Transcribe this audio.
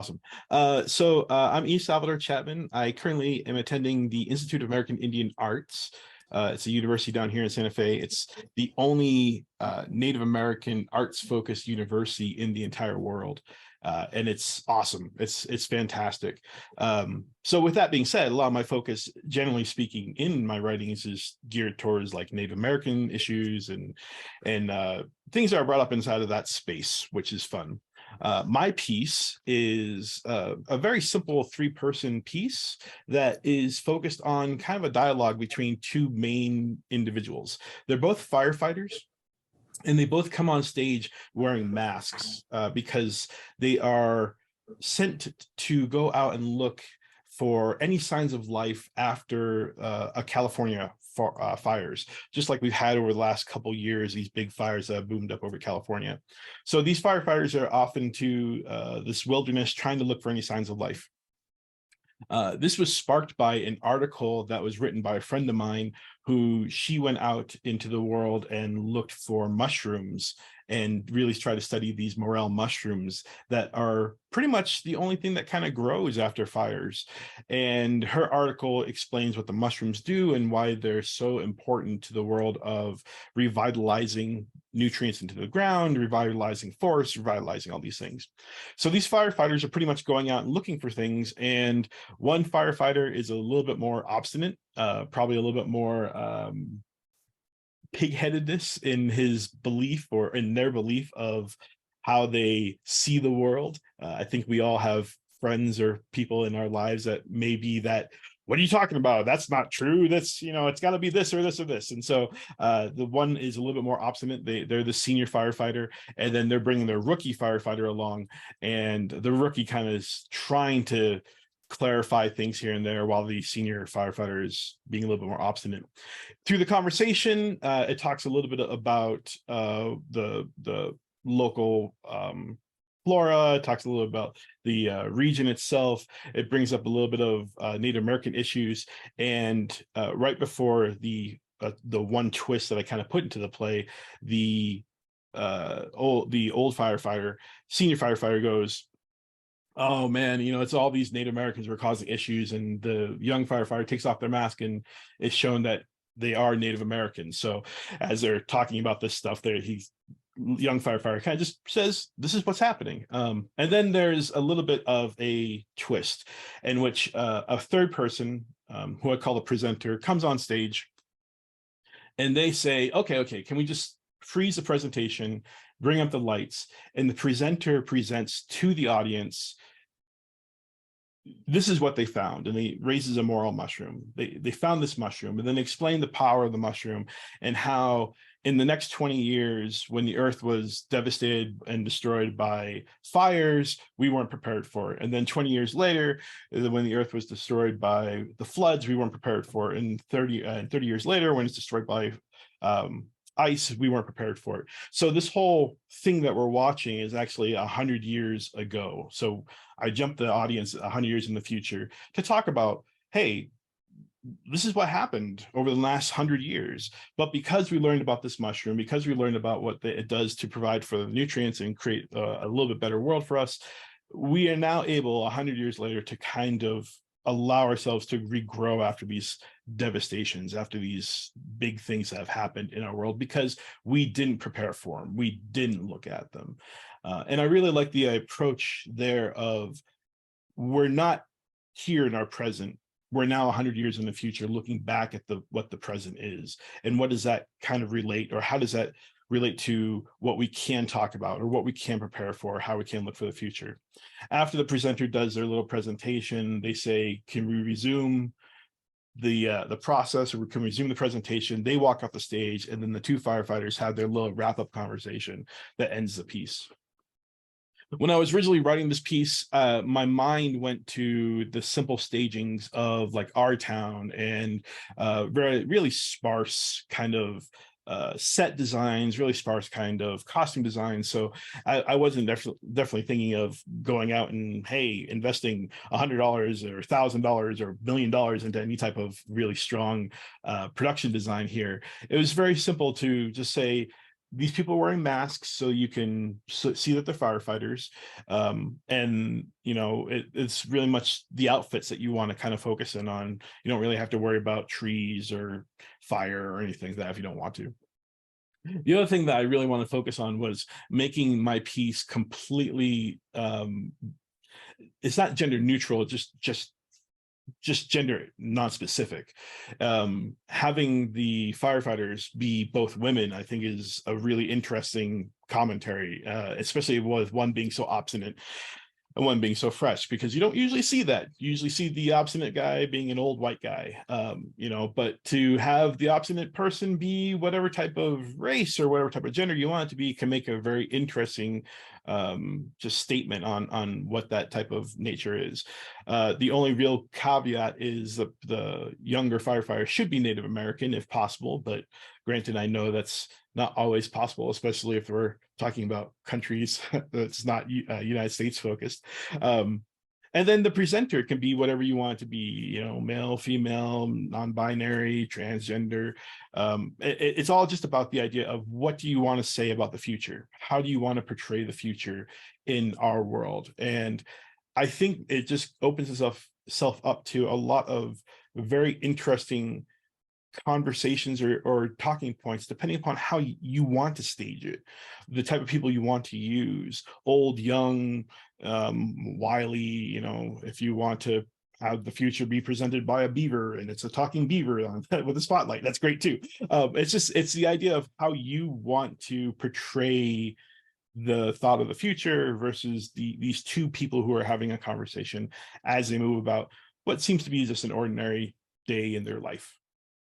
Awesome. I'm Salvador Chapman. I currently am attending the Institute of American Indian Arts. It's a university down here in Santa Fe. It's the only Native American arts-focused university in the entire world. And it's awesome. It's fantastic. So with that being said, a lot of my focus, generally speaking, in my writings is geared towards like Native American issues and things that are brought up inside of that space, which is fun. My piece is a very simple three-person piece that is focused on kind of a dialogue between two main individuals. They're both firefighters, and they both come on stage wearing masks because they are sent to go out and look for any signs of life after a California fires, just like we've had over the last couple years, these big fires that have boomed up over California. So these firefighters are often to this wilderness trying to look for any signs of life. This was sparked by an article that was written by a friend of mine who she went out into the world and looked for mushrooms and really tried to study these morel mushrooms that are pretty much the only thing that kind of grows after fires. And her article explains what the mushrooms do and why they're so important to the world of revitalizing nutrients into the ground, revitalizing forests, revitalizing all these things. So these firefighters are pretty much going out and looking for things. And one firefighter is a little bit more obstinate, probably a little bit more pig-headedness in his belief or in their belief of how they see the world. I think we all have friends or people in our lives that may be that, what are you talking about? That's not true. That's, it's got to be this or this or this. And so the one is a little bit more obstinate. They're the senior firefighter, and then they're bringing their rookie firefighter along, and the rookie kind of is trying to clarify things here and there while the senior firefighter is being a little bit more obstinate. Through the conversation, it talks a little bit about the local flora, it talks a little about the region itself. It brings up a little bit of Native American issues, and right before the one twist that I kind of put into the play, the old firefighter, senior firefighter goes, "Oh man, it's all these Native Americans who are causing issues," and the young firefighter takes off their mask and it's shown that they are Native Americans. So as they're talking about this stuff, young firefighter kind of just says, "This is what's happening." And then there's a little bit of a twist in which a third person, who I call the presenter, comes on stage, and they say, okay, can we just freeze the presentation, bring up the lights, and the presenter presents to the audience, this is what they found, and he raises a morel mushroom. They found this mushroom, and then explain the power of the mushroom and how in the next 20 years, when the earth was devastated and destroyed by fires, we weren't prepared for it. And then 20 years later, when the earth was destroyed by the floods, we weren't prepared for it. And 30 years later, when it's destroyed by ice, we weren't prepared for it. So this whole thing that we're watching is actually 100 years ago. So I jumped the audience 100 years in the future to talk about, hey, this is what happened over the last 100 years. But because we learned about this mushroom, because we learned about what it does to provide for the nutrients and create a little bit better world for us, we are now able 100 years later to kind of allow ourselves to regrow after these devastations, after these big things that have happened in our world, because we didn't prepare for them. We didn't look at them. And I really like the approach there of, we're not here in our present. We're now 100 years in the future, looking back at what the present is. And what does that kind of relate, or how does that relate to what we can talk about, or what we can prepare for, how we can look for the future. After the presenter does their little presentation, they say, can we resume the process, or can we resume the presentation? They walk off the stage, and then the two firefighters have their little wrap-up conversation that ends the piece. When I was originally writing this piece, my mind went to the simple stagings of like our town and really sparse kind of set designs, really sparse kind of costume designs. So I wasn't definitely thinking of going out and, hey, investing $100 or $1,000 or $1 million into any type of really strong production design here. It was very simple to just say, these people are wearing masks so you can see that they're firefighters. And it's really much the outfits that you want to kind of focus in on. You don't really have to worry about trees or fire or anything like that if you don't want to. The other thing that I really want to focus on was making my piece completely it's not gender neutral, just gender non-specific. Having the firefighters be both women, I think, is a really interesting commentary, especially with one being so obstinate and one being so fresh, because you don't usually see that. You usually see the obstinate guy being an old white guy, but to have the obstinate person be whatever type of race or whatever type of gender you want it to be can make a very interesting just statement on what that type of nature is. The only real caveat is the younger firefighter should be Native American if possible, but granted, I know that's not always possible, especially if we're talking about countries that's not United States focused. And then the presenter can be whatever you want it to be, male, female, non-binary, transgender. It's all just about the idea of what do you want to say about the future? How do you want to portray the future in our world? And I think it just opens itself up to a lot of very interesting conversations or talking points, depending upon how you want to stage it, the type of people you want to use, old, young, wily, if you want to have the future be presented by a beaver and it's a talking beaver on, with a spotlight, that's great too. It's the idea of how you want to portray the thought of the future versus these two people who are having a conversation as they move about what seems to be just an ordinary day in their life.